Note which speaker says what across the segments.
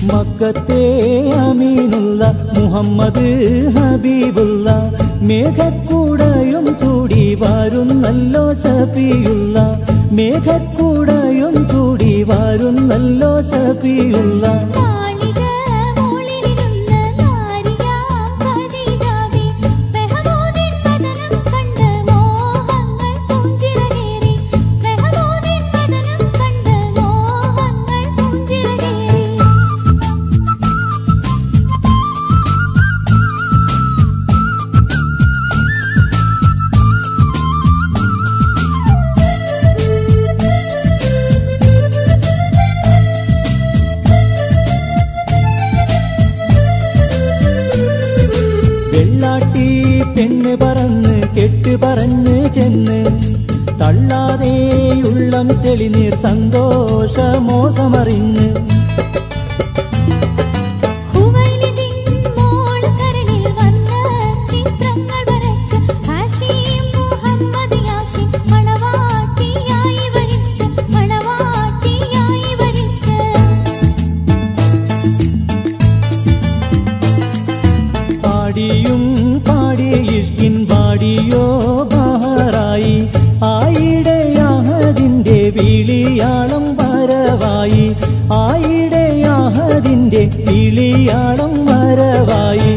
Speaker 1: മക്കത്തെ അമീനുള്ള മുഹമ്മദ് ഹബീബുള്ള മേഘക്കൂടയും ചൂടി വരുന്നല്ലോ ശഫിയുള്ള മേഘക്കൂടയും ചൂടി വരുന്നല്ലോ ശഫിയുള്ള പെണ്ണ് പറന്ന് കെട്ട് പറഞ്ഞ് ചെന്ന് തള്ളാതെയുള്ളം തെളിനീർ സന്തോഷമോസമറിഞ്ഞ് പാടിയോ ബഹറായി ആയിടയാഹദിന്റെ വിളിയാളം വരവായി ആയിടയാഹദിന്റെ വിളിയാളം വരവായി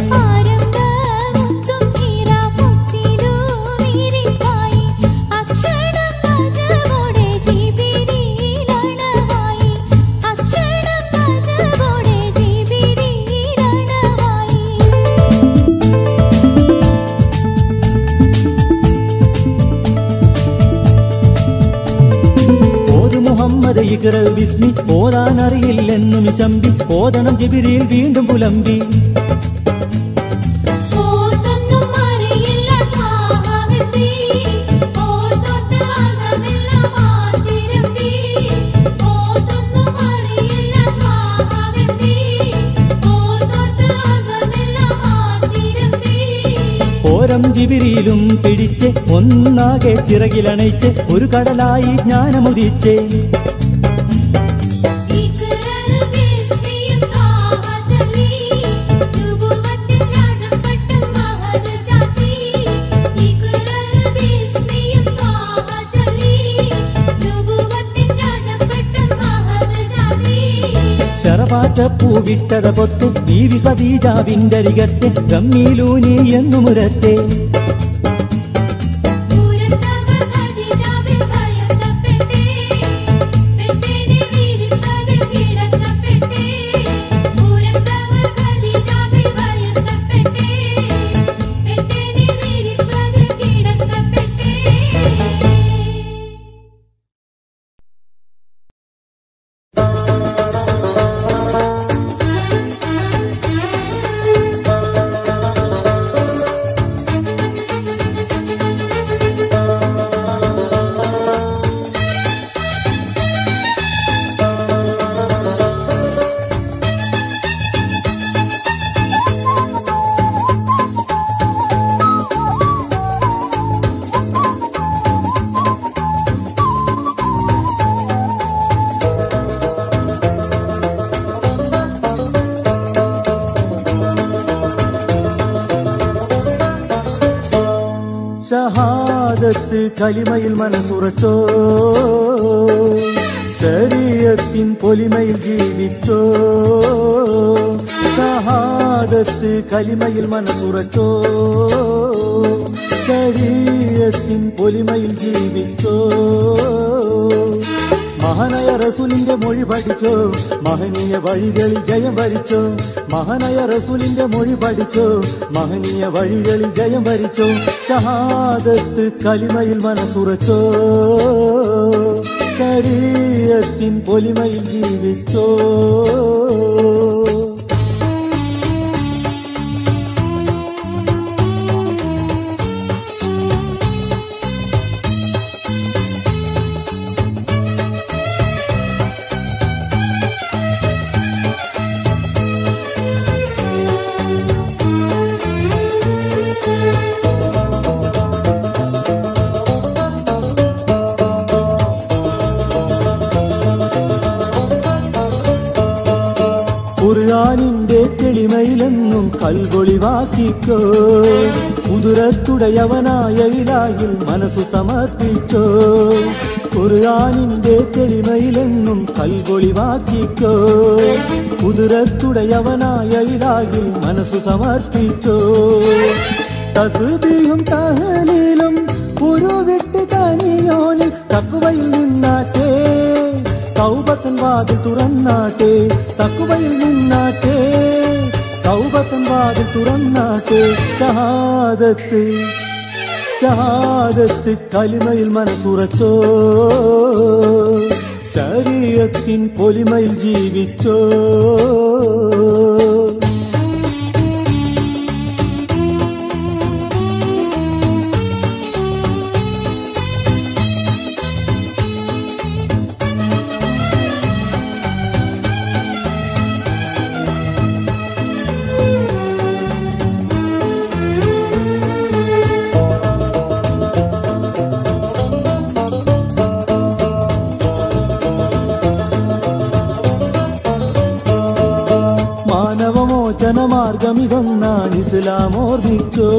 Speaker 1: ഇഖ്റ ബിസ്മി ഓതാനറിയില്ലെന്നു മിശമ്പി ഓതണം ജിബ്രീൽ വീണ്ടും പുലമ്പി ഓരം ജിബ്രീലും പിടിച്ച് ഒന്നാകെ ചിറകിലണയിച്ച് ഒരു കടലായി ജ്ഞാനമുദിച്ചേ മാറ്റപ്പൂവിട്ടത പൊത്തെ ബീവി ഖദീജാവിന്റെ അരികത്തെ ഗമ്മീലൂനി എന്നുമുരത്തെ ഷഹാദത്ത് കലിമയിൽ മനസ്സുറച്ചോ ശരീഅത്തിൻ പൊലിമയിൽ ജീവിച്ചോ ഷഹാദത്ത് കലിമയിൽ മനസ്സുറച്ചോ ശരീഅത്തിൻ പൊലിമയിൽ ജീവിച്ചോ മഹാനായ റസൂലിന്റെ മൊഴി പഠിച്ചോ മഹനീയ വഴികളിൽ ജയം വരിച്ചോ മഹാനായ റസൂലിന്റെ മൊഴി പഠിച്ചോ മഹനീയ വഴികളിൽ ജയം വരിച്ചോ ഷഹാദത്ത് കലിമയിൽ മനസ്സുറച്ചോ ശരീഅത്തിൻ പൊലിമയിൽ ജീവിച്ചോ ഖുർആനിന്റെ തെളിമയിലെന്നും കൽവൊളിവാക്കിക്കോ കുതിരത്തുടയവനായ ഇലാഹിൽ മനസ്സു സമർപ്പിച്ചോ ഖുർആനിന്റെ തെളിമയിലെന്നും കൽവൊളിവാക്കിക്കോ കുതിരത്തുടയവനായ ഇലാഹിൽ മനസ്സു സമർപ്പിച്ചോ തസ്ബീഹും തഹ്ലീലും ഉരുവിട്ട് കനിയോനിൽ തഖ്വയിൽ നിന്നാട്ടെ തൗബത്തൻ വാതിൽ തുറന്നാട്ടെ തഖ്വയിൽ നിന്നാട്ടെ തൗബത്തൻ വാതിൽ തുറന്നാട്ടെ ഷഹാദത്ത് ഷഹാദത്ത് കലിമയിൽ മനസ്സുറച്ചോ ശരീഅത്തിൻ പൊലിമയിൽ ജീവിച്ചോ മാർഗമിതൊന്നാണ് ഇസ്ലാം ഓർമ്മിച്ചോ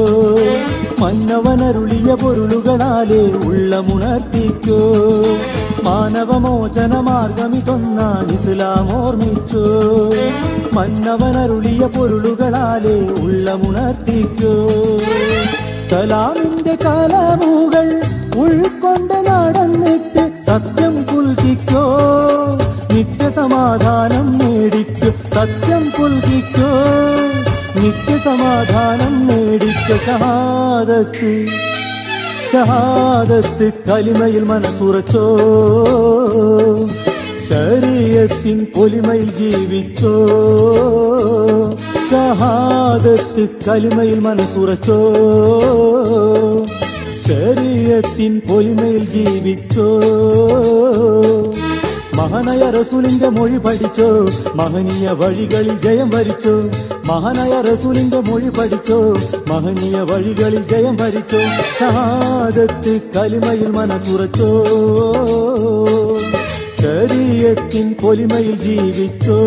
Speaker 1: മന്നവനരുളിയ പൊരുളുകളാലെ ഉള്ളമുണർത്തിക്കോ മാനവമോചന മാർഗമിതൊന്നാണ് ഇസ്ലാം ഓർമ്മിച്ചോ മന്നവനരുളിയ പൊരുളുകളാലെ ഉള്ളമുണർത്തിക്കോ സലാമിന്റെ കലമുകൾ ഉൾക്കൊണ്ട് നടന്നിട്ട് സത്യം പുൽകിക്കോ നിത്യസമാധാനം നേടിക്കോ സത്യം പുൽകിക്കോ നിത്യസമാധാനം നേടിക്കോ ഷഹാദത്ത് ഷഹാദത്ത് കലിമയിൽ മനസ്സുറച്ചോ ശരീഅത്തിൻ പൊലിമയിൽ ജീവിച്ചോ ഷഹാദത്ത് കലിമയിൽ മനസ്സുറച്ചോ ശരീഅത്തിൻ പൊലിമയിൽ ജീവിച്ചോ മഹാനായ റസൂലിന്റെ മൊഴി പഠിച്ചോ മഹനീയ വഴികളിൽ ജയം വരിച്ചോ മഹാനായ റസൂലിന്റെ മൊഴി പഠിച്ചോ മഹനീയ വഴികളിൽ ജയം വരിച്ചോ ഷഹാദത്ത് കലിമയിൽ മനസ്സുറച്ചോ ശരീഅത്തിൻ പൊലിമയിൽ ജീവിച്ചോ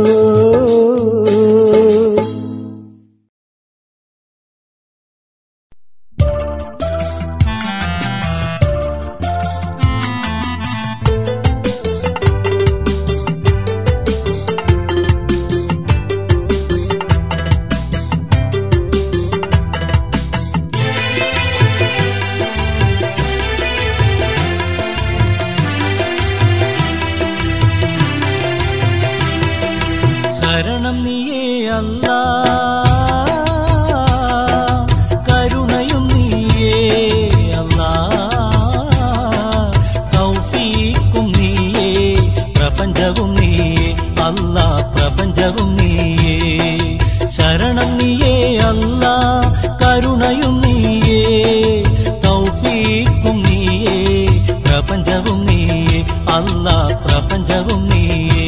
Speaker 1: പ്രപഞ്ചവും നീയേ അല്ലാ പ്രപഞ്ചവും നീയേ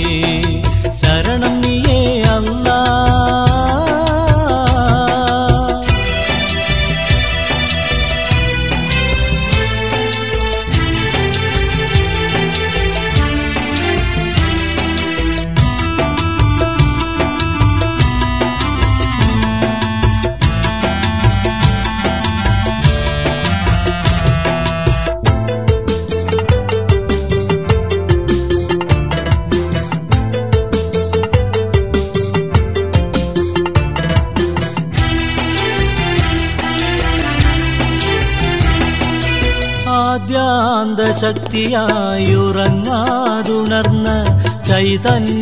Speaker 1: ശരണം നീയേ അല്ലാ ആദ്യാന്തശക്തിയായുറങ്ങാതുണർന്ന ചൈതന്യമാണെന്നും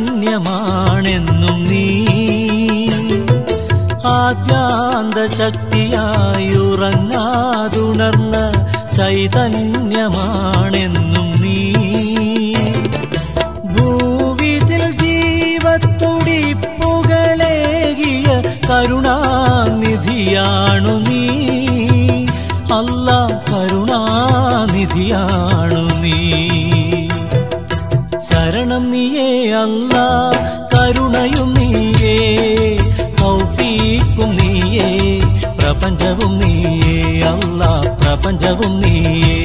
Speaker 1: നീ ആദ്യാന്തശക്തിയായുറങ്ങാതുണർന്ന ചൈതന്യമാണെന്നും നീ ഭൂവിതിൽ ജീവത്തുടിപ്പുകളേകിയ കരുണാനിധിയാണു നീ അല്ലാ കരുണാനിധിയാണു നീ ശരണം നീയേ അല്ലാ കരുണയും നീയേ തൗഫീഖും നീയേ പ്രപഞ്ചവും നീയേ അല്ലാ പ്രപഞ്ചവും നീയേ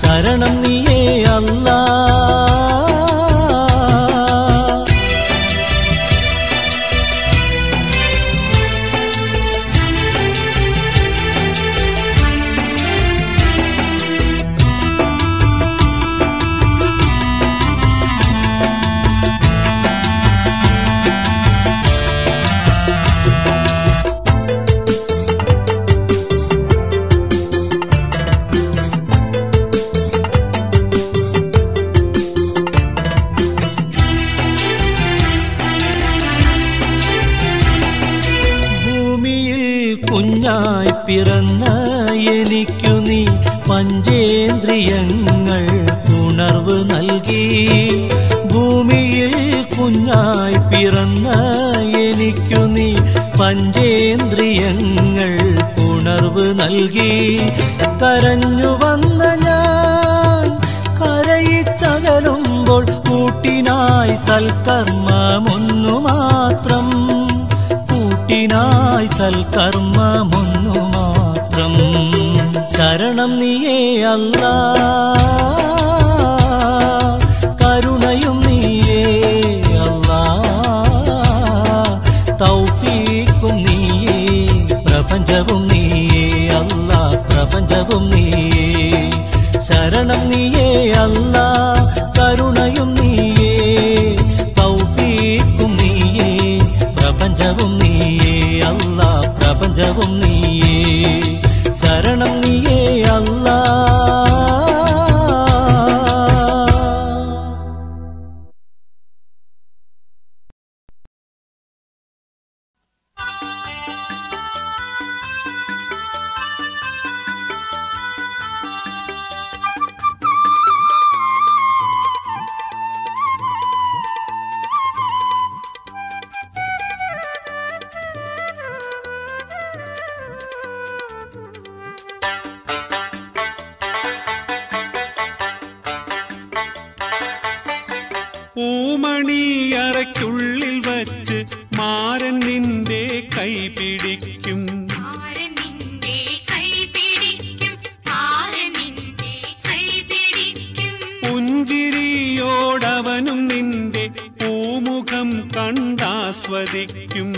Speaker 1: ശരണം നീയേ അല്ലാ കുഞ്ഞായി പിറന്ന എനിക്കു നീ പഞ്ചേന്ദ്രിയങ്ങൾ ഉണർവ് നൽകി ഭൂമിയിൽ കുഞ്ഞായി പിറന്ന എനിക്കു നീ പഞ്ചേന്ദ്രിയങ്ങൾ ഉണർവ് നൽകി കരഞ്ഞു വന്ന ഞാൻ കരയിച്ചകലുമ്പോൾ കൂട്ടിനായി സൽക്കർമ്മമൊന്നു മാത്രം കൂട്ടിനായി സൽക്കർമ്മമൊന്നു മാത്രം ശരണം നീയേ അല്ലാ കരുണയും നീയേ അല്ലാ തൗഫീഖും നീയേ പ്രപഞ്ചവും നീയേ അല്ലാ പ്രപഞ്ചവും നീയേ ശരണം നീയേ അല്ലാ കരുണയും നീയേ തൗഫീഖും നീയേ പ്രപഞ്ചവും നീയേ അല്ലാ പ്രപഞ്ചവും നീയേ ശരണം നീയേ അല്ലാ
Speaker 2: പൂമണിയറയ്ക്കുള്ളിൽ വച്ച് മാരൻ നിന്റെ കൈ പിടിക്കും പുഞ്ചിരിയോടവനും നിന്റെ പൂമുഖം കണ്ടാസ്വദിക്കും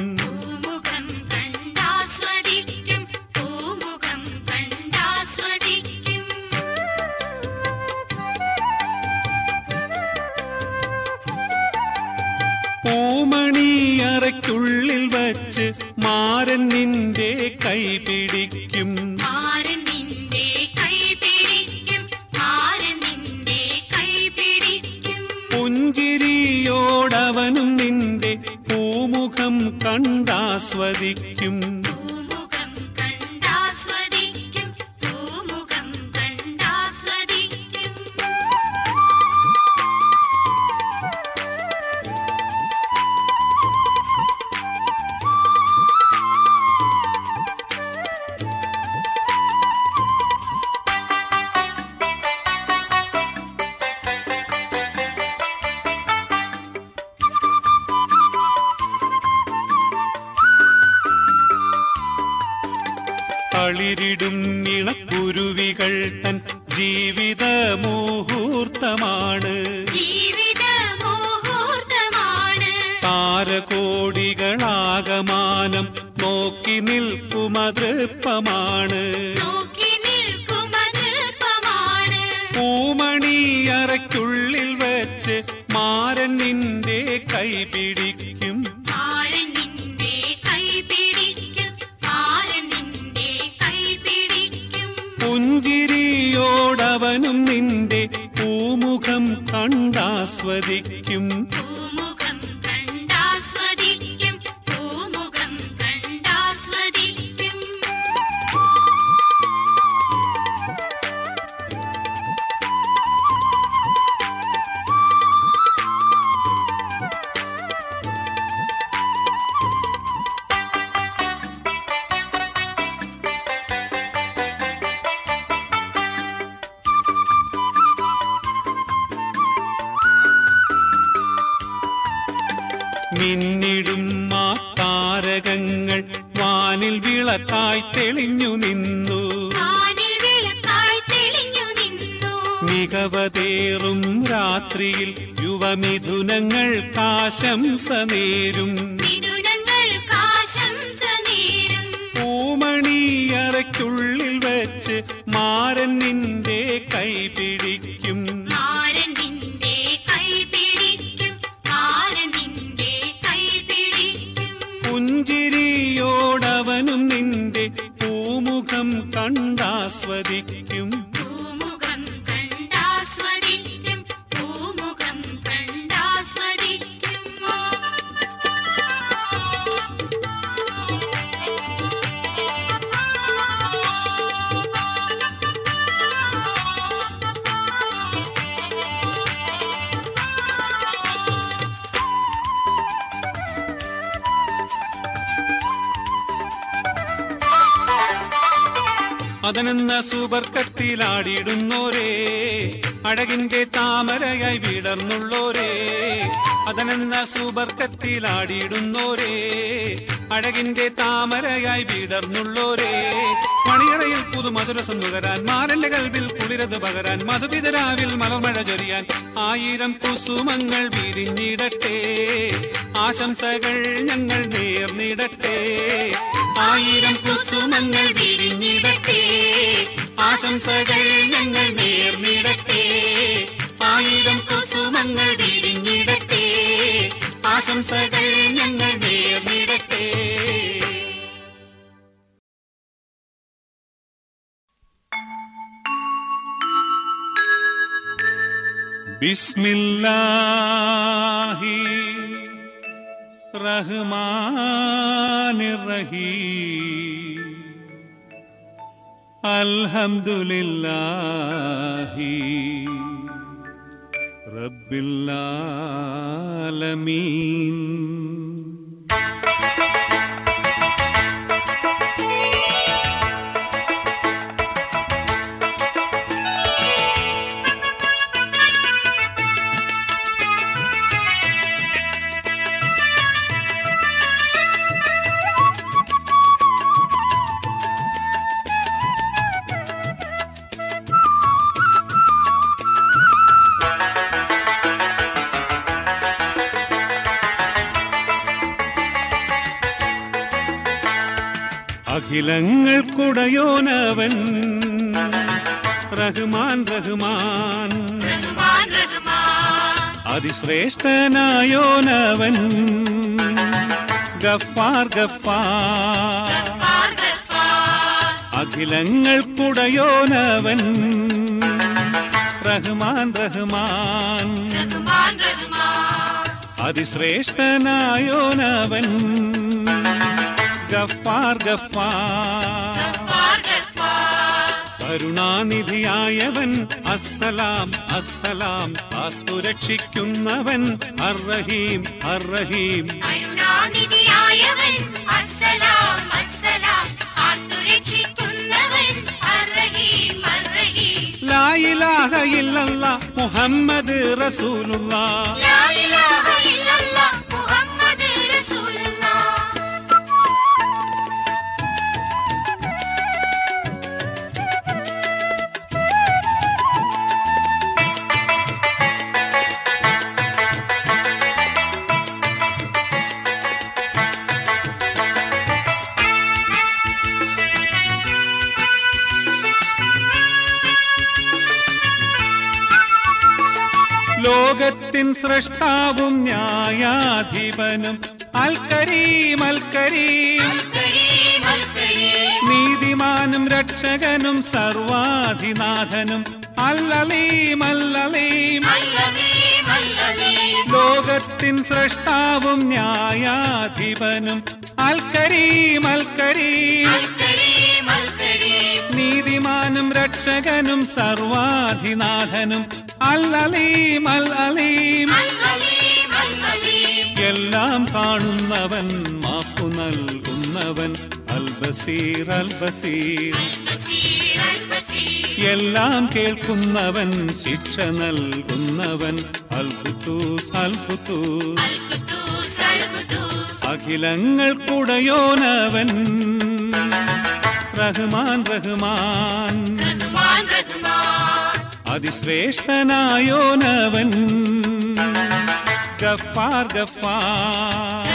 Speaker 2: പൂമണിയറയ്ക്കുള്ളിൽ വച്ച് മാരൻ നിന്റെ കൈ പിടിക്കും പുഞ്ചിരിയോടവനും നിന്റെ പൂമുഖം കണ്ടാസ്വദിക്കും മക്കൾ തൻ ജീവിത മുഹൂർത്തമാണ്. താരകോടികളാകമാനം നോക്കി നിൽക്കുമതൃപ്പമാണ്. പൂമണിയറയ്ക്കുള്ളിൽ വെച്ച് മാരൻ നിന്റെ കൈ പിടിക്കും. പുഞ്ചിരിയോടവനും നിന്റെ പൂമുഖം കണ്ടാസ്വദിക്കും. മിന്നിടും ആ താരകങ്ങൾ വാനിൽ വിളക്കായി തെളിഞ്ഞു നിന്നു. മികവതേറും രാത്രിയിൽ യുവമിഥുനങ്ങൾക്കാശംസ നേരും. പൂമണിയറയ്ക്കുള്ളിൽ വെച്ച് മാരൻ നിന്റെ കൈ പിടിക്കും. പുഞ്ചിരിയോടവനും നിന്റെ പൂമുഖം കണ്ടാസ്വദിക്കും. അതനെന്ന സുബർക്കത്തിലാടിയിടുന്നോരേ, അഴകിന്റെ താമരയായി വിടർന്നുള്ളോരേ. അതനെന്ന സുബർക്കത്തിലാടിയിടുന്നോരേ, അഴകിന്റെ താമരയായി വിടർന്നുള്ളോരേ. മണിയറയിൽ പുതുമധുരസം നുകരാൻ, മാരന്റെ കൽവിൽ കുളിരത് പകരാൻ, മധുപിതരാവിൽ മലർമഴ ചൊരിയാൻ 1000 കുസുമങ്ങൾ വിരിഞ്ഞിടട്ടെ. ആശംസകൾ ഞങ്ങൾ നേർന്നിടട്ടെ. 1000 കുസുമങ്ങൾ വിരിഞ്ഞിടട്ടെ. ആശംസകൾ ഞങ്ങൾ നേർന്നിടട്ടെ. 1000 കുസുമങ്ങൾ വിരിഞ്ഞിടട്ടെ. ആശംസകൾ ഞങ്ങൾ നേർന്നിടട്ടെ. ബിസ്മില്ലാഹി റഹ്മാനിർ റഹീം. അൽഹംദുലില്ലാഹി റബ്ബിൽ ആലമീൻ. അഖിലങ്ങൾക്കുടയോനവൻ റഹ്മാൻ റഹ്മാൻ. അതിശ്രേഷ്ഠനായോനവൻ ഗഫാർ ഗഫാർ. അഖിലങ്ങൾക്കുടയോനവൻ റഹ്മാൻ റഹ്മാൻ. അതിശ്രേഷ്ഠനായോനവൻ ഗഫാർ ഗഫാർ. കരുണാനിധിയായവൻ അസ്സലാം അസ്സലാം. കാത്തുരക്ഷിക്കുന്നവൻ അർറഹീം അർറഹീം.
Speaker 3: കരുണാനിധിയായവൻ അസ്സലാം അസ്സലാം. കാത്തുരക്ഷിക്കുന്നവൻ അർറഹീം അർറഹീം.
Speaker 2: ലാ ഇലാഹ ഇല്ലല്ലാഹ് മുഹമ്മദ് റസൂലുള്ളാഹ്.
Speaker 3: ലാ ഇലാഹ ഇല്ലല്ലാഹ് മുഹമ്മദ് റസൂലുള്ളാഹ്.
Speaker 2: ലോകത്തിൻ സൃഷ്ടാവും ന്യായാധിപനും അൽ കരീം അൽ കരീം, നീതിമാനും രക്ഷകനും സർവാധിനാഥനും അൽ അലീം അൽ അലീം. ലോകത്തിൻ സൃഷ്ടാവും ന്യായാധിപനും അൽ കരീം അൽ കരീം, നീതിമാനും രക്ഷകനും സർവാധിനാഥനും അൽ അലീം അൽ അലീം. എല്ലാം കാണുന്നവൻ മാപ്പു നൽകുന്നവൻ അൽ ബസീർ അൽ ബസീർ. എല്ലാം കേൾക്കുന്നവൻ ശിക്ഷ നൽകുന്നവൻ അൽ ഖുദ്ദൂസ് അൽ ഖുദ്ദൂസ്. അഖിലങ്ങൾക്കുടയോനവൻ റഹ്മാൻ റഹ്മാൻ, അതിശ്രേഷ്ഠനായോനവൻ ഗഫാർ ഗഫാർ.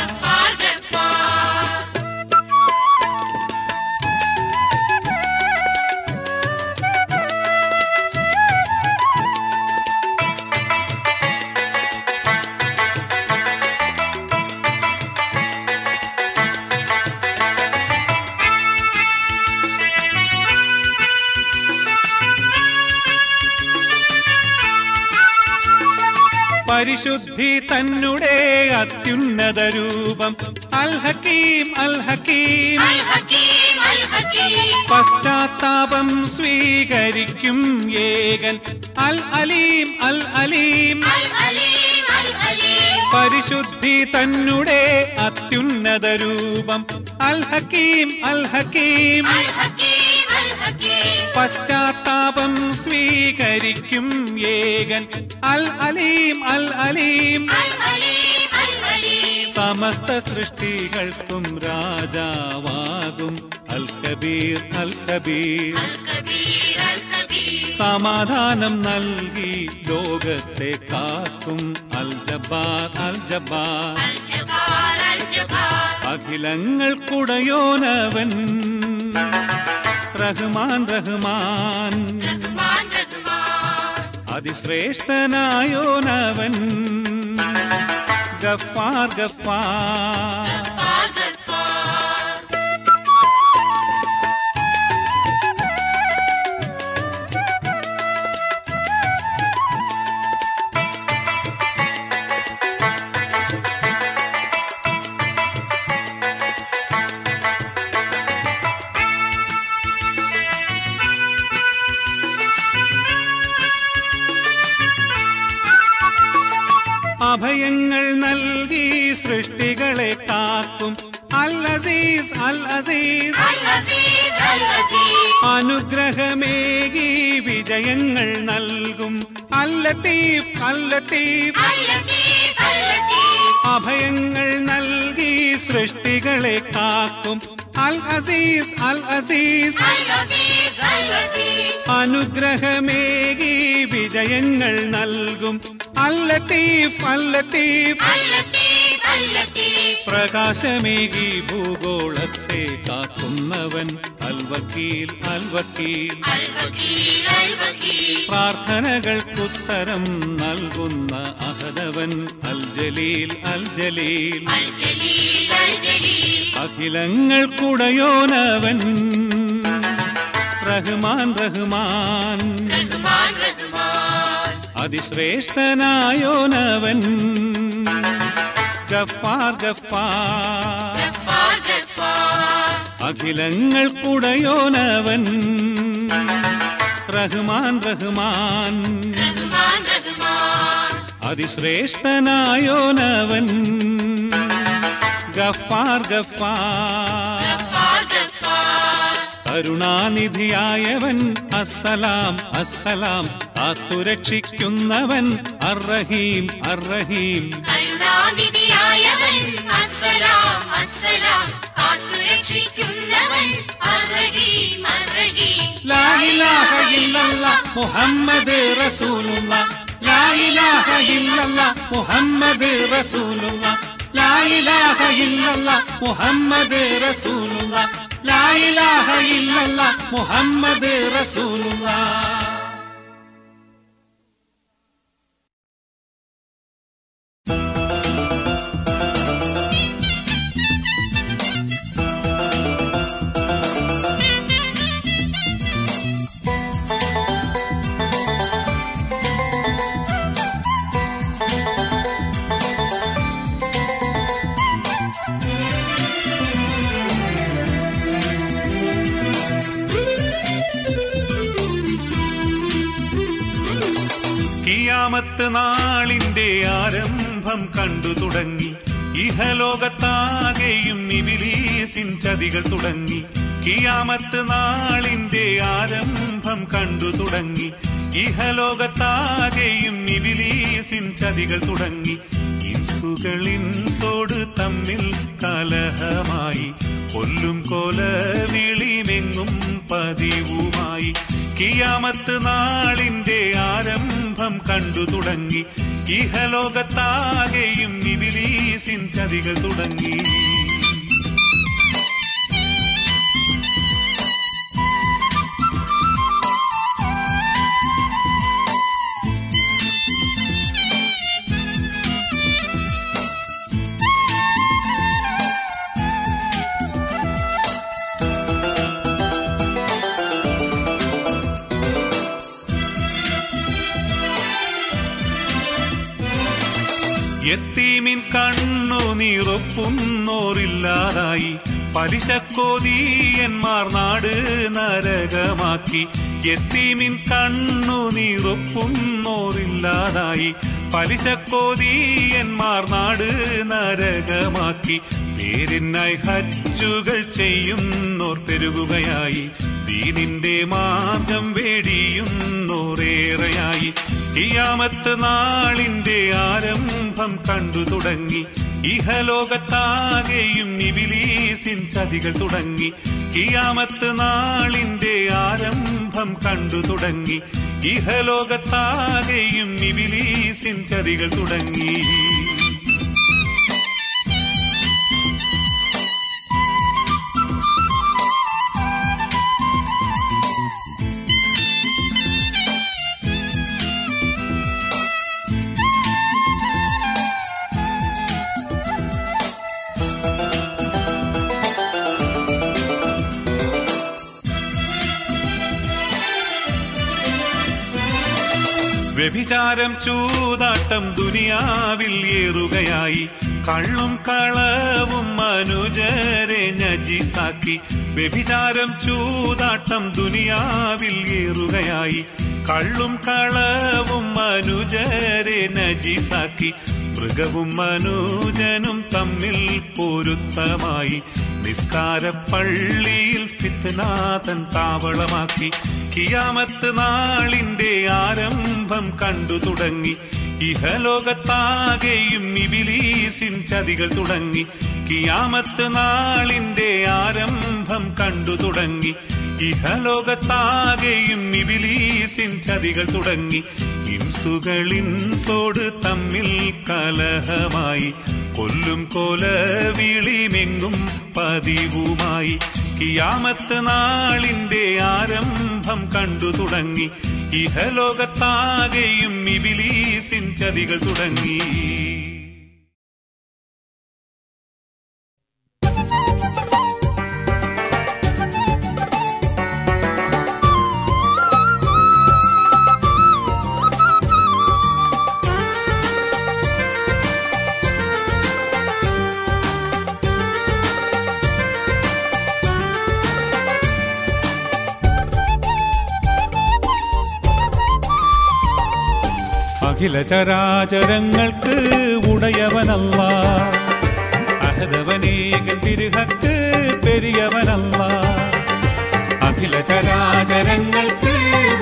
Speaker 2: പരിശുദ്ധി തന്നെ അത്യുന്നത രൂപം അൽ ഹക്കീം അൽ ഹക്കീം. പശ്ചാത്താപം സ്വീകരിക്കും ഏകൻ അൽ അലീം അൽ അലീം. പരിശുദ്ധി തന്നെ അത്യുന്നത രൂപം അൽ ഹക്കീം അൽ ഹക്കീം. പശ്ചാത്താപം സ്വീകരിക്കും ഏകൻ അൽ അലീം അൽ അലീം. സമസ്ത സൃഷ്ടികൾക്കും രാജാവാകും അൽ കബീർ അൽ കബീർ. സമാധാനം നൽകി ലോകത്തെ കാക്കും അൽ ജബ്ബാർ അൽ ജബ്ബാർ. അഖിലങ്ങൾക്കുടയോനവൻ റഹ്മാൻ റഹ്മാൻ, അതിശ്രേഷ്ഠനായോനവൻ ഗഫാർ ഗഫാർ. അഭയങ്ങൾ നൽകി സൃഷ്ടികളെ കാക്കും അൽ അസീസ് അൽ അസീസ്. അനുഗ്രഹമേകി വിജയങ്ങൾ നൽകും അൽ ലത്തീഫ് അൽ ലത്തീഫ്. അഭയങ്ങൾ നൽകി സൃഷ്ടികളെ കാക്കും അൽ അസീസ് അൽ അസീസ്. അനുഗ്രഹമേകി വിജയങ്ങൾ നൽകും അൽ ലത്തീഫ് അൽ ലത്തീഫ്. പ്രകാശമേകി ഭൂഗോളത്തെ കാക്കുന്നവൻ അൽ വക്കീൽ അൽ വക്കീൽ. പ്രാർത്ഥനകൾക്കുത്തരം നൽകുന്ന അഹദവൻ അൽ ജലീൽ അൽ ജലീൽ. അഖിലങ്ങൾക്കുടയോനവൻ റഹ്മാൻ റഹ്മാൻ, അതിശ്രേഷ്ഠനായോനവൻ ഗഫാർ ഗഫാർ. അഖിലങ്ങൾക്കുടയോനവൻ റഹ്മാൻ റഹ്മാൻ, അതിശ്രേഷ്ഠനായോനവൻ ഗഫാർ ഗഫാർ. കരുണാനിധിയായവൻ അസ്സലാം അസ്സലാം, കാത്തുരക്ഷിക്കുന്നവൻ അർറഹീം അർറഹീം.
Speaker 3: കരുണാനിധിയായവൻ അസ്സലാം അസ്സലാം, കാത്തുരക്ഷിക്കുന്നവൻ അർറഹീം അർറഹീം.
Speaker 2: ലാ ഇലാഹ ഇല്ലല്ലാഹ് മുഹമ്മദ് റസൂലുള്ളാഹ്. ലാ ഇലാഹ ഇല്ലല്ലാഹ് മുഹമ്മദ് റസൂലുള്ളാഹ്. ലാ ഇലാഹ ഇല്ലല്ലാഹ് മുഹമ്മദ് റസൂലുള്ളാഹ്. ലാ ഇലാഹ ഇല്ലല്ലാഹ് മുഹമ്മദ് റസൂലുള്ളാഹ്.
Speaker 4: കിയാമത്ത് നാളിന്റെ ആരംഭം കണ്ടു തുടങ്ങി. ഇഹലോകത്താകെയും ഇബ്ലീസിൻ ചതികൾ തുടങ്ങി. കിയാമത്ത് നാളിന്റെ ആരംഭം കണ്ടു തുടങ്ങി. ഇഹലോകത്താകെയും ഇബ്ലീസിൻ ചതികൾ തുടങ്ങി. ഇൻസുകളിൻസോട് തമ്മിൽ കലഹമായി. കൊല്ലും കൊല വിളിമെങ്ങും പതിവുമായി. കിയാമത്ത് നാളിന്റെ ആരംഭം കണ്ടു തുടങ്ങി. ഇഹലോകത്താകെയും ഇബ്ലീസിൻ ചതികൾ തുടങ്ങി. യത്തീമിൻ കണ്ണു നീറൊപ്പുന്നോറില്ലാതായി. പലിശക്കോതീയന്മാർ നാട് നരകമാക്കി. യത്തീമിൻ കണ്ണു നീറൊപ്പുന്നോറില്ലാതായി. പലിശക്കോതീയന്മാർ നാട് നരകമാക്കി. പേരിനായി ഹജ്ജുകൾ ചെയ്യുന്നോർ പെരുകുകയായി. ദീനിന്റെ മാർഗം വെടിയുന്നോറേറെയായി. കിയാമത്ത് നാളിന്റെ ആരംഭം കണ്ടു തുടങ്ങി. ഇഹലോകത്താകെയും ഇബ്ലീസിൻ ചതികൾ തുടങ്ങി. കിയാമത്ത് നാളിന്റെ ആരംഭം കണ്ടു തുടങ്ങി. ഇഹലോകത്താകെയും ഇബ്ലീസിൻ ചതികൾ തുടങ്ങി. വ്യഭിചാരം ചൂതാട്ടം ദുനിയാവിൽ ഏറുകയായി. കള്ളും കളവും മനുജരെ നജീസാക്കി. വ്യഭിചാരം ചൂതാട്ടം ദുനിയാവിൽ ഏറുകയായി. കള്ളും കളവും മനുജരെ നജീസാക്കി. മൃഗവും മനുജനും തമ്മിൽ പൊരുത്തമായി. നിസ്കാരപ്പള്ളിയിൽ ഫിത്നാതൻ താവളമാക്കി. കിയാമത്ത് നാളിന്റെ ആരംഭം കണ്ടു തുടങ്ങി. ഇഹലോകത്താകെയും ഇബ്ലീസിൻ ചതികൾ തുടങ്ങി. കിയാമത്ത് നാളിന്റെ ആരംഭം കണ്ടു തുടങ്ങി. ഇഹലോകത്താകെയും ഇബ്ലീസിൻ ചതികൾ തുടങ്ങി. ഇൻസുകളിൻസോട് തമ്മിൽ കലഹമായി. കൊല്ലും കൊല വിളിമെങ്ങും പതിവുമായി. കിയാമത്ത് നാളിന്റെ ആരംഭം കണ്ടു തുടങ്ങി. ഇഹലോകത്താകെയും ഇബ്ലീസിൻ ചതികൾ തുടങ്ങി. അഖില ചരാചരങ്ങൾക്ക് ഉടയവനല്ലാഹ്. അഹദവനേകൻ തിരുഹക്ക് പെരിയവനല്ലാഹ്. അഖില ചരാചരങ്ങൾക്ക്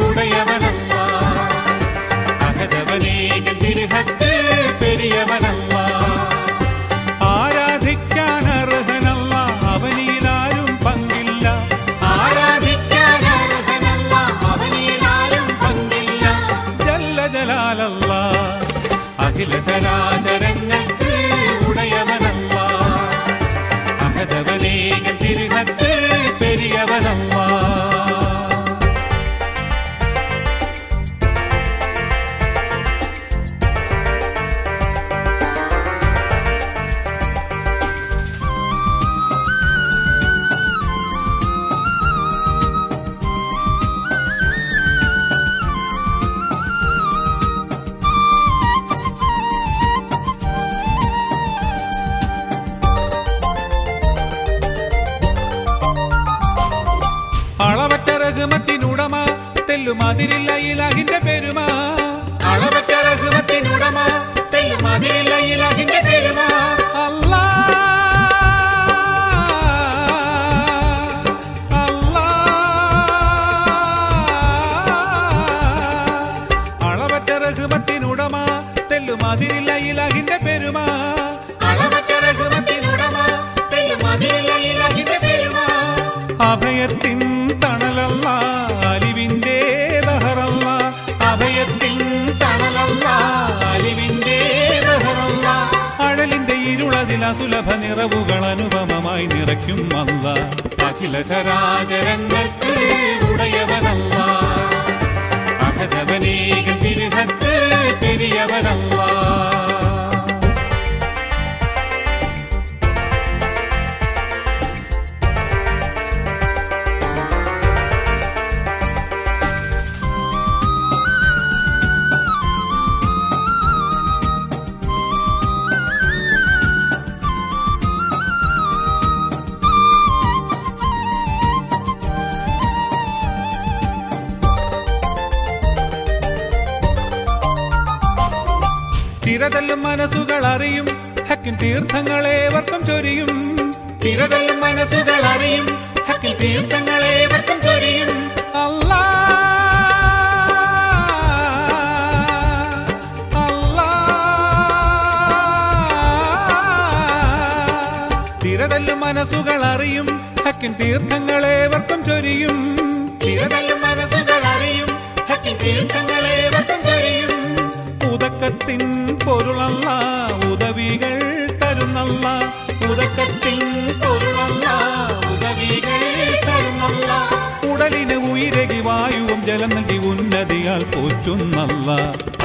Speaker 4: ഉടയവനല്ലാഹ്. അഹദവനേകൻ തിരുഹക്ക് പെരിയവനല്ലാഹ്. ആരാധിക്കാൻ അർഹനല്ല, അവനിലാരും പങ്കില്ല. ആരാധിക്കാൻ അർഹനല്ല, അവനിലാരും പങ്കില്ല. ജല്ല ജലാലല്ലാഹ്. അഖില ചരാചരങ്ങൾക്ക് ഉടയവനല്ലാഹ്. അഹദവനേകൻ തിരുഹക്ക് പെരിയവനല്ലാഹ്. അളവറ്റ റഹ്മത്തിനുടമ തെല്ലുമാതിരില്ല ഇലാഹിന്റെ പെരുമ. അളവറ്റ റഹ്മത്തിനുടമ തെല്ലും അതിരില്ല ഇലാഹിന്റെ പെരുമ അല്ലാ അല്ലാ അളവറ്റ റഹ്മത്തിനുടമ തെല്ലും അതിരില്ല ഇലാഹിന്റെ പെരുമ അളവറ്റ റഹ്മത്തിനുടമ തെല്ലും അതിരില്ല ഇലാഹിന്റെ പെരുമ അഭയത്തിൻ തണലല്ല അലിവിന്റെ ബഹറല്ല അഭയത്തിൻ തണലല്ല അലിവിന്റെ ബഹറല്ല അഴലിന്റെ ഇരുളതിൽ അസുലഭ നിറവുകൾ അനുപമമായി നിറയ്ക്കും അല്ല അഖില ചരാചരങ്ങൾക്ക് ഉടയവനല്ല അഹദവനേകം തിരുഹത്ത് പെരിയവനല്ല തിരതല്ലും മനസ്സുകൾ അറിയും ഹക്കിൻ തീർത്ഥങ്ങളേവർക്കും ചൊരിയും തിരതല്ലും മനസ്സുകൾ അറിയും ഹക്കിൻ തീർത്ഥങ്ങളേവർക്കും ചൊരിയും അല്ലാ അല്ലാ തിരതല്ലും മനസ്സുകൾ അറിയും ഹക്കിൻ തീർത്ഥങ്ങളേവർക്കും ചൊരിയും തിരതല്ലും മനസ്സുകൾ അറിയും ഹക്കിൻ തീർത്ഥങ്ങളേവർക്കും ചൊരിയും ഉദക്കത്തിൻ പൊരുളല്ല ഉദവികൾ തരുന്നല്ല ഉദക്കത്തിൻ പൊരുളല്ല ഉദവികൾ തരുന്നല്ല ഉടലിന് ഉയരകി വായുവും ജലം നൽകി ഉന്നതിയാൽ പോറ്റുന്നല്ല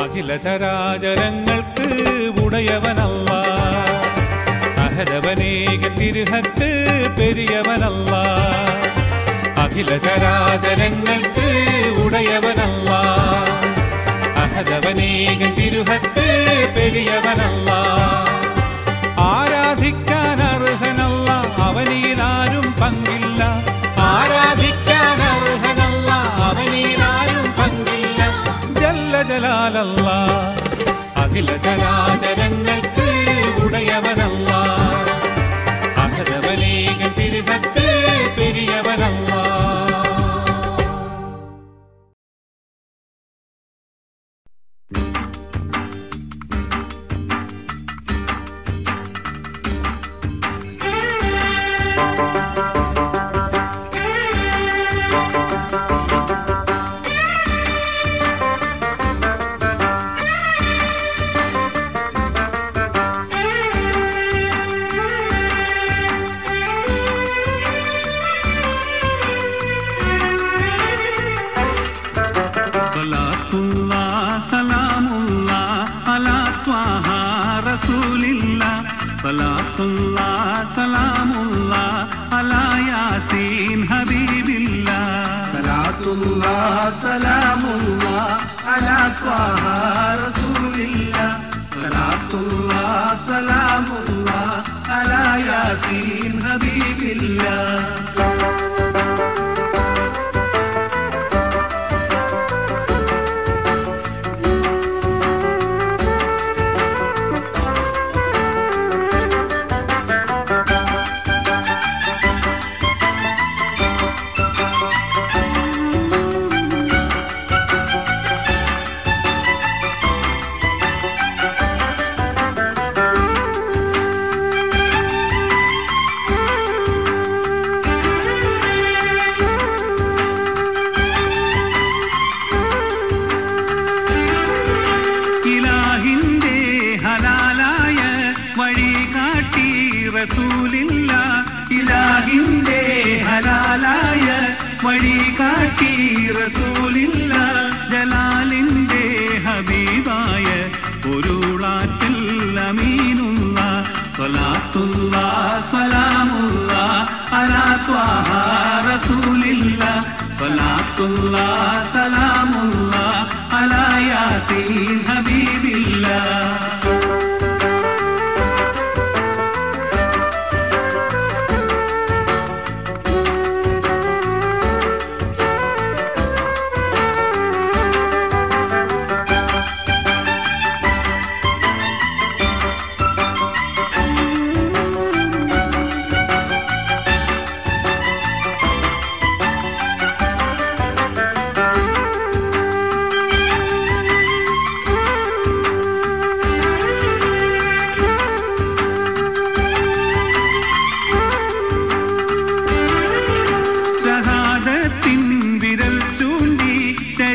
Speaker 4: അഖില ചരാചരങ്ങൾക്ക് ഉടയവനല്ല അഹദവനേക തിരുഹത്ത് പെരിയവനല്ല അഖില ചരാചരങ്ങൾക്ക് ഉടയവനല്ല അഹദവനേകം തിരുഹത്ത് പെരിയവനല്ല ആരാധിക്കാൻ അർഹനല്ല അവനിലാരും പങ്കില്ല ആരാധിക്കാൻ അർഹനല്ല അവനിലാരും പങ്കില്ല ജല്ല ജലാലല്ല അഖില ചരാചരങ്ങൾക്ക് ഉടയവനല്ല അഹദവനേകം തിരുഹത്ത് പെരിയവനല്ല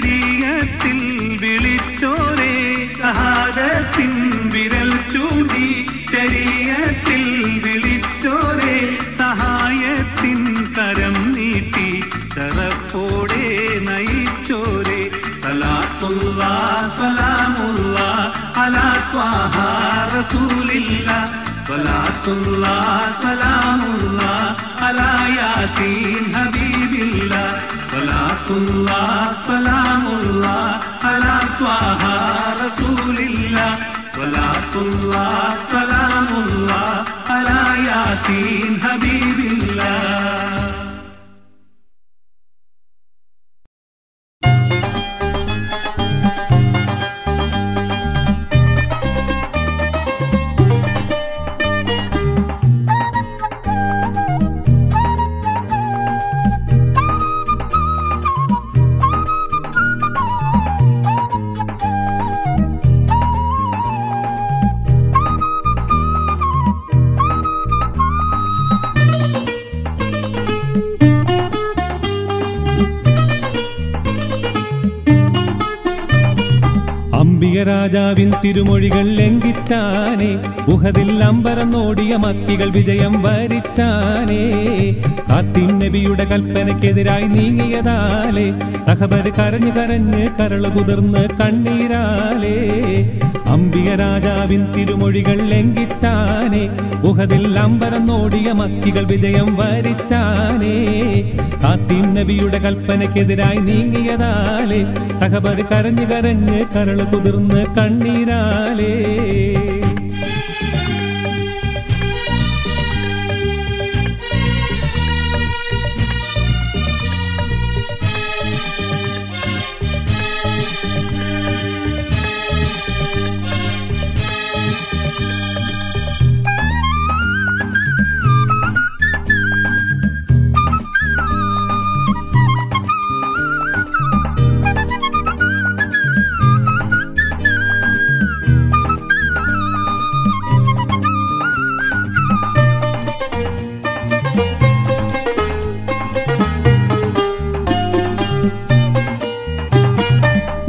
Speaker 5: ശരീഅത്തിൽ വിളിച്ചോരേ ഷഹാദത്തിൻ വിരൽ ചൂണ്ടി ശരീഅത്തിൽ വിളിച്ചോരേ സഹായത്തിൻ കരം നീട്ടി ശറഫോടെ നയിച്ചോരേ സലാത്തുല്ലാഹ് സലാമുല്ലാഹ് അലാ ത്വാഹ റസൂലില്ലാഹ് സലാത്തുല്ലാഹ് സലാമുല്ലാഹ് അലാ യാസീൻ ഹബീബില്ലാഹ് സലാത്തുല്ലാഹ് സലാമുല്ലാഹ് അലാ ത്വാഹ റസൂലില്ലാഹ് സലാത്തുല്ലാഹ് സലാമുല്ലാഹ് അലാ യാസീൻ ഹബീബില്ലാഹ്.
Speaker 4: രാജാവിൻ തിരുമൊഴികൾ ലംഘിച്ചാനേ ഉഹദിൽ അമ്പരന്നോടിയ മക്കികൾ വിജയം വരിച്ചാനേ ഖാത്തിം നബിയുടെ കൽപ്പനയ്ക്കെതിരായി നീങ്ങിയതാലേ സഹബർ കരഞ്ഞു കരഞ്ഞ് കരള് കുതിർന്ന് കണ്ണീരാലേ അംബിക രാജാവിൻ തിരുമൊഴികൾ ലംഘിച്ചാനേ ഉഹദിൽ അമ്പരന്നോടിയ മക്കികൾ വിജയം വരിച്ചാനേ ഖാത്തിം നബിയുടെ കൽപ്പനയ്ക്കെതിരായി നീങ്ങിയതാലേ സഹബർ കരഞ്ഞു കരഞ്ഞ് കരള് കുതിർന്ന് കണ്ണീരാലേ.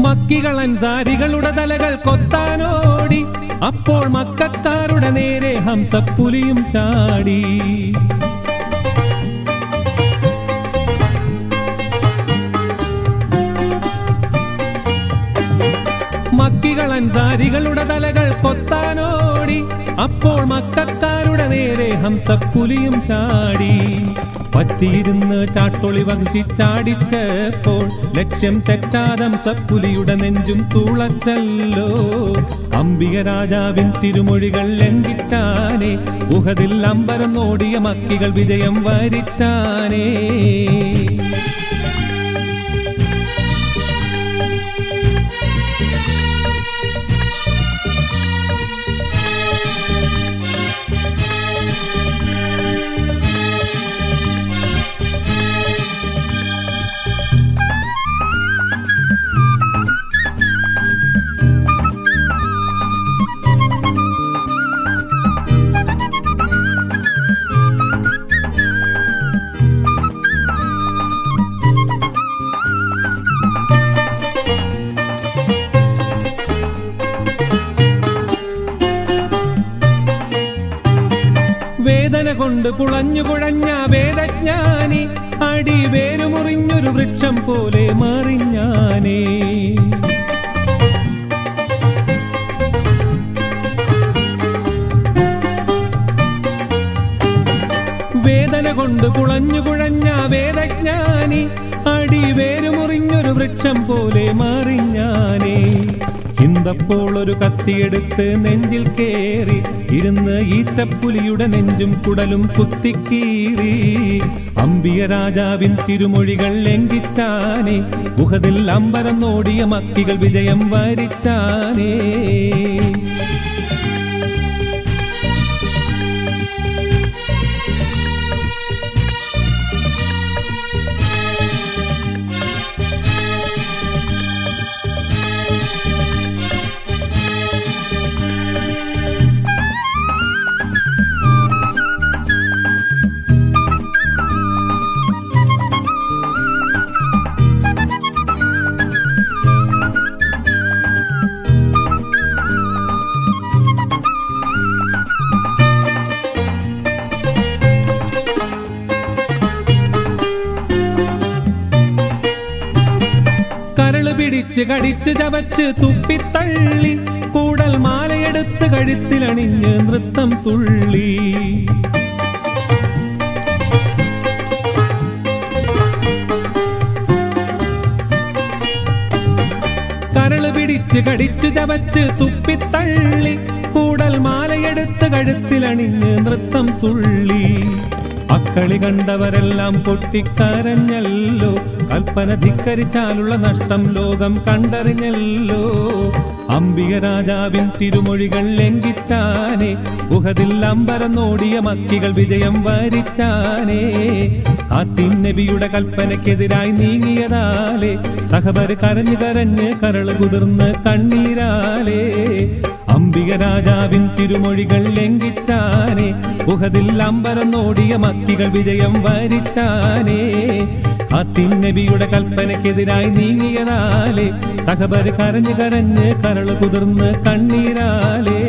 Speaker 4: മക്കികൾ അൻസാരികളുടെ തലകൾ കൊത്താനോടി അപ്പോൾ മക്കക്കാരുടെ നേരെ ഹംസപ്പുലിയും ചാടി. മക്കികൾ അൻസാരികളുടെ തലകൾ കൊത്താനോടി അപ്പോൾ മക്കക്കാരുടെ നേരെ ഹംസപ്പുലിയും ചാടി. പറ്റിയിരുന്ന് ചാട്ടൊളി വഹിച്ചാടിച്ചപ്പോൾ ലക്ഷ്യം തെറ്റാതം സപ്പുലിയുടെ നെഞ്ചും തുളച്ചല്ലോ. അംബിക രാജാവിൻ തിരുമൊഴികൾ ലംഘിച്ചാനേ ഉഹദിൽ അമ്പരം നോടിയ മക്കികൾ വിജയം വരിച്ചാനേ. വേദന കൊണ്ട് കുളഞ്ഞു കുഴഞ്ഞ വേദജ്ഞാനി അടി വേരുമുറിഞ്ഞൊരു വൃക്ഷം പോലെ മറിഞ്ഞാനേ. വേദന കൊണ്ട് കുളഞ്ഞു കുഴഞ്ഞ വേദജ്ഞാനി അടി വേരുമുറിഞ്ഞൊരു വൃക്ഷം പോലെ മറിഞ്ഞാനേ. ഇന്നപ്പോൾ ഒരു കത്തിയെടുത്ത് നെഞ്ചിൽ കേറി ഇരുന്ന് ഈറ്റപ്പുലിയുടെ നെഞ്ചും കുടലും കുത്തിക്കീറി. അംബിക രാജാവിൻ തിരുമൊഴികൾ ലംഘിച്ചാനേ ഉഹദിൽ അമ്പരം നോടിയ മക്കികൾ വിജയം വരിച്ചാനേ. പിടിച്ച് കടിച്ചു ചവച്ച് തുപ്പിത്തള്ളി കൂടൽ മാലയെടുത്ത് കഴുത്തിലണിഞ്ഞ് നൃത്തം തുള്ളി. കരള് പിടിച്ച് കടിച്ചു ചവച്ച് തുപ്പിത്തള്ളി കൂടൽ മാലയെടുത്ത് കഴുത്തിലണിഞ്ഞ് നൃത്തം തുള്ളി. അക്കളി കണ്ടവരെല്ലാം പൊട്ടിക്കരഞ്ഞല്ലോ, കൽപ്പന ധിക്കരിച്ചാലുള്ള നഷ്ടം ലോകം കണ്ടറിഞ്ഞല്ലോ. അംബിക രാജാവിൻ തിരുമൊഴികൾ ലംഘിച്ചാനേ, ഉഹദിൽ അമ്പരന്നോടിയ മക്കികൾ വിജയം വരിച്ചാനേ. കാത്തിൻ നബിയുടെ കൽപ്പനയ്ക്കെതിരായി നീങ്ങിയതാലേ, സഹബർ കരഞ്ഞു കരഞ്ഞ് കരള് കുതിർന്ന് കണ്ണീരാലേ. അംബിക രാജാവിൻ തിരുമൊഴികൾ ലംഘിച്ചാനേ, ഉഹദിൽ അമ്പരന്നോടിയ മക്കികൾ വിജയം വരിച്ചാനേ. കാത്തിൻ നബിയുടെ കൽപ്പനയ്ക്കെതിരായി നീങ്ങിയതാലേ, സഹബർ കരഞ്ഞു കരഞ്ഞ് കരള് കുതിർന്ന് കണ്ണീരാലേ.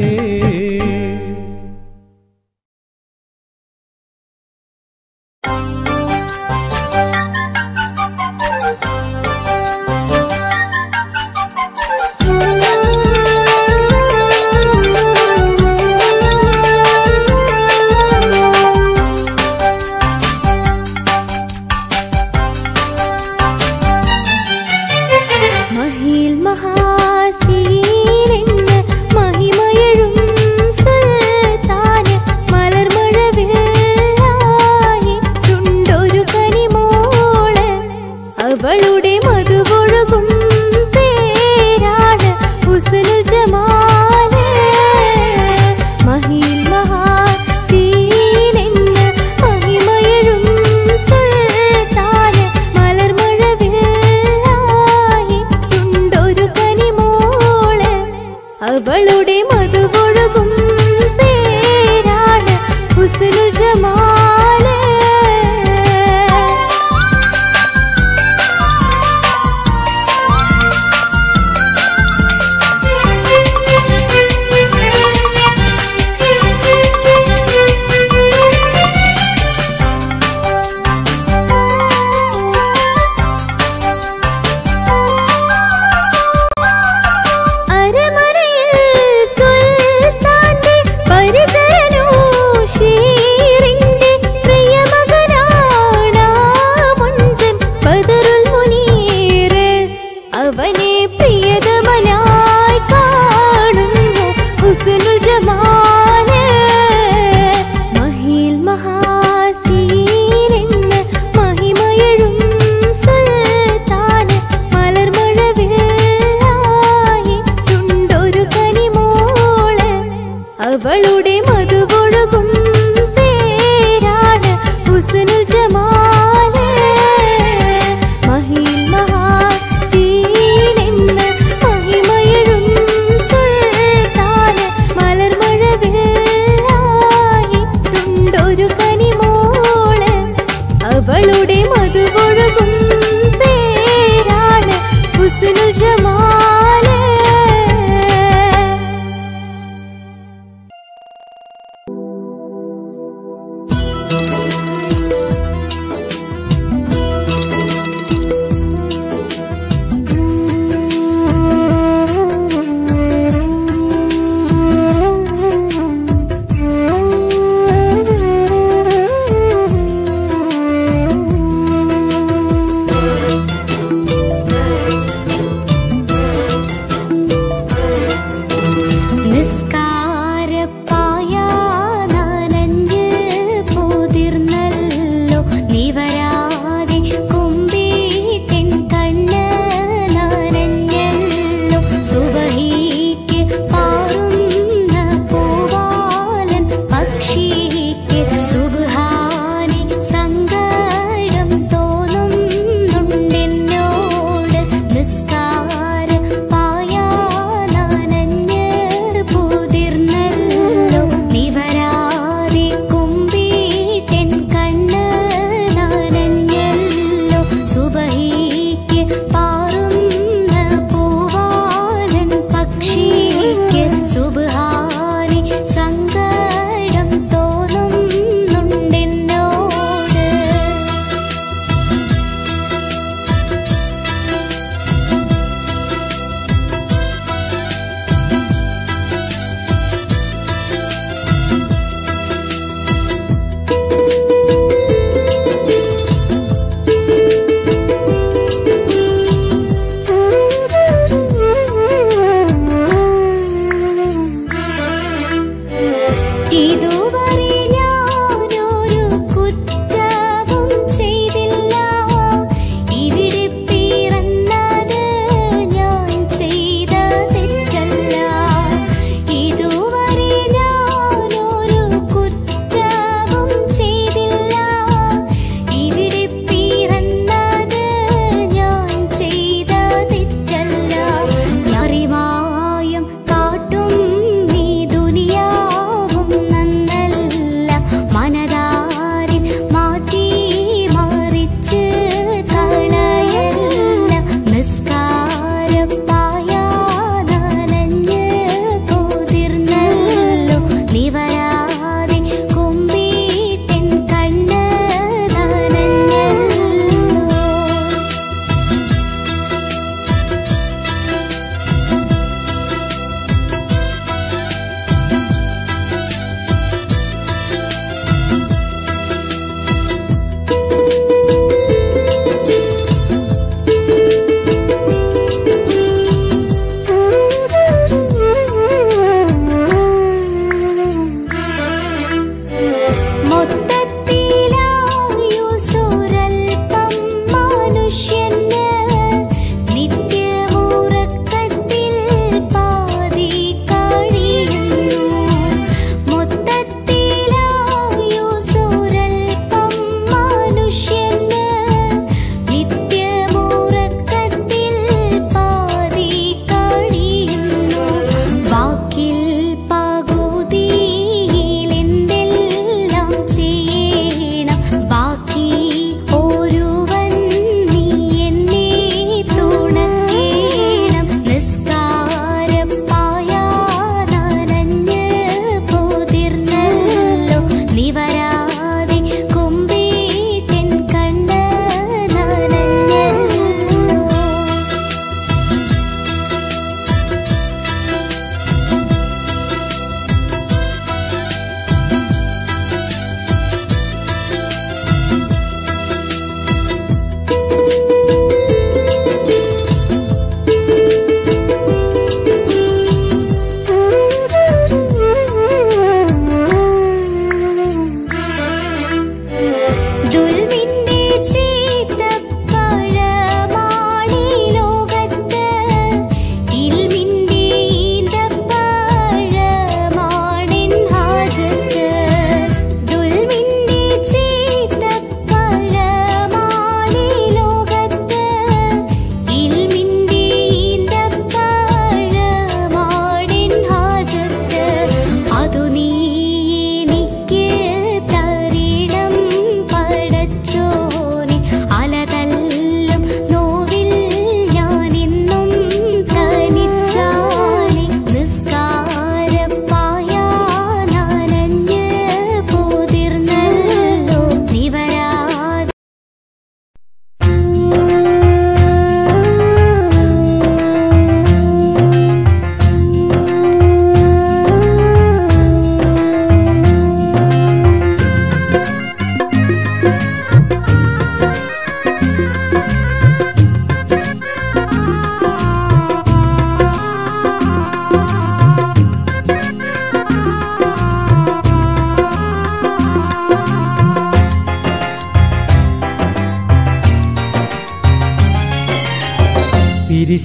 Speaker 6: മഹിമ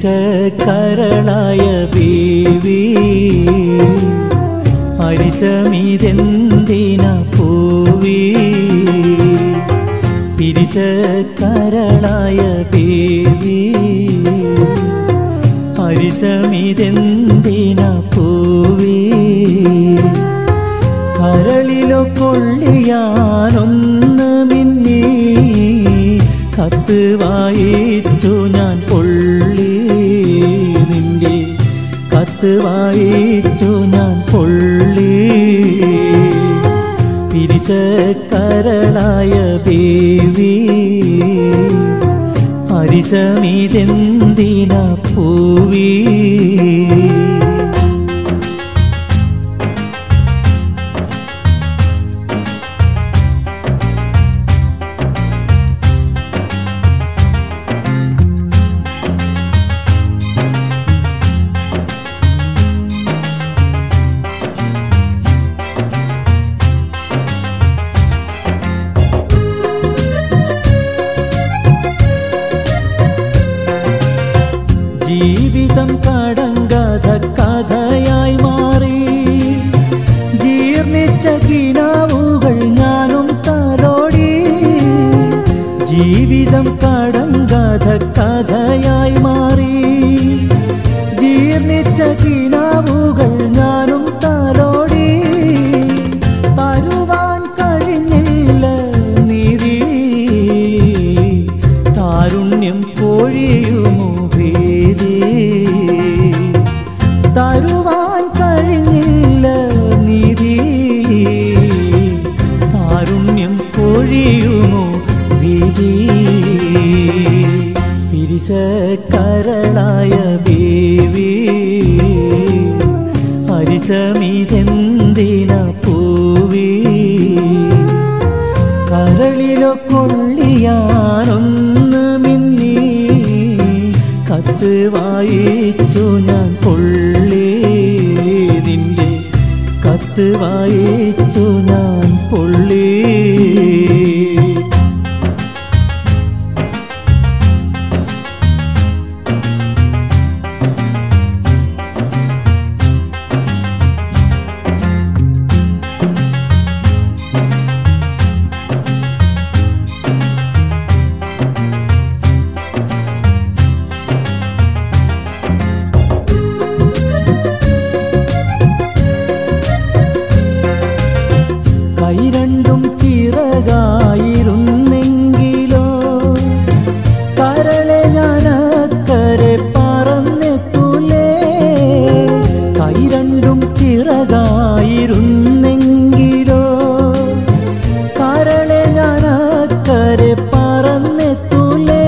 Speaker 1: പിരിശക്കരളായ ബീവി അരിശമിതെന്തിന പൂവി പിരിശക്കരളായ ബീവി അരിശമിതെന്തിന പൂവി കരളിലോ കൊള്ളിയാനൊന്ന് മിന്നി കത്ത് വായിച്ചു ഞാൻ പൊള്ളി നിന്റെ കത്ത് വായിച്ചു ഞാൻ പൊള്ളി പിരിശക്കരളായ ബീവി അരിശമിതെന്തിന പൂവി ജീവിതം കടങ്കഥ കഥയായി മാറി ജീർണിച്ച കിനാവുകൾ ഞാനും തലോടി ജീവിതം കടങ്കഥ കഥയായി മാറി ജീർണിച്ച കിനാവുകൾ ഞാനും തലോടി തരുവാൻ കഴിഞ്ഞില്ല നീതി താരുണ്യം പൊഴിയുമോ തരുവാൻ കഴിഞ്ഞില്ല നിധി താരുണ്യം പൊഴിയുമോ വിധി പിരിശക്കരളായ ബീവി അരിശമിതെന്തിന പൂവി കരളിലോ കൊള്ളിയാനൊന്ന് മിന്നി കത്ത് വായിച്ചു ഞാൻ പൊള്ളി നിന്റെ കത്ത് വായിച്ചു ഞാൻ പൊള്ളി കൈ രണ്ടും ചിറകായിരുന്നെങ്കിലോ കരളെ ഞാനക്കരെ പറന്നെത്തൂലേ കൈ രണ്ടും ചിറകായിരുന്നെങ്കിലോ കരളെ ഞാനക്കരെ പറന്നെത്തൂലേ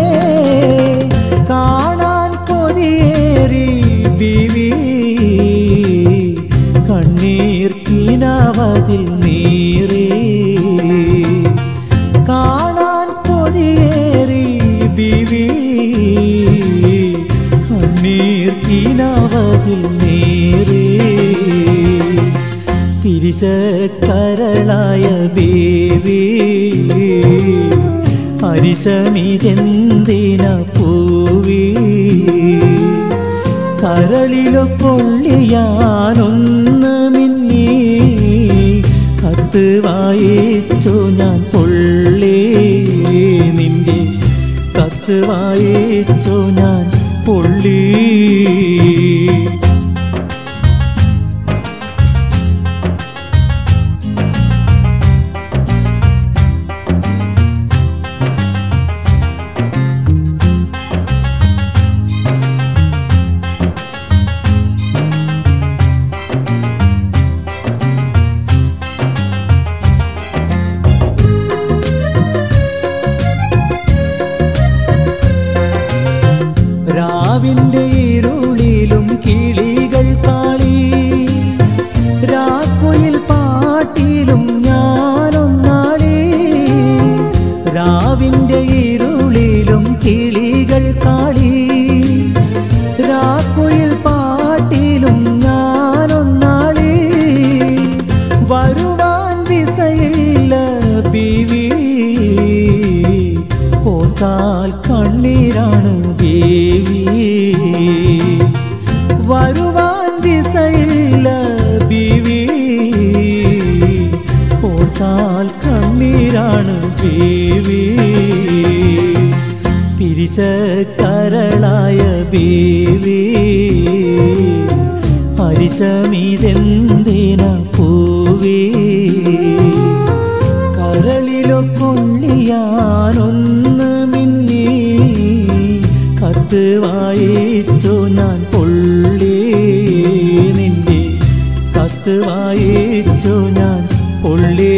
Speaker 1: കാണാൻ കൊതിയേറി ബീവി കണ്ണീർ കിനാവതിൽ നീറി കാണാൻ കൊതിയേറി ബീവി കണ്ണീർ കിനാവതിൽ നീറി പിരിശക്കരളായ ബീവി അരിശമിതെന്തിന പൂവി കരളിലോ കൊള്ളിയാനൊന്ന് മിന്നി കത്ത് വായിച്ചു ഞാൻ പൊള്ളി നിന്റെ കത്ത് വായിച്ചു ഞാൻ പൊള്ളി രാവിന്റെ ഇരുളിലും കിളികൾ കാളി രാക്കുയിൽ പാട്ടിലും ഞാനൊന്നാടി രാവിന്റെ ഇരുളിലും കിളികൾ കാളി രാക്കുയിൽ പാട്ടിലും ഞാനൊന്നാടി വരുവാൻ വിസയില്ല ബീവി ഓർത്താൽ കണ്ണീരാണ് ബീവി വരുവാൻ വിസയില്ല ബീവി, ഓർത്താൽ കണ്ണീരാണ് ബീവി. പിരിശക്കരളായ ബീവി, ഹരിശമിതെന്തിന പൂവി. കരളിലോ കൊള്ളിയാനൊന്ന് മിന്നി, കത്ത് വായിച്ചു ഞാൻ പൊള്ളി. നിന്റെ കത്ത് വായിച്ചു ഞാൻ പൊള്ളി.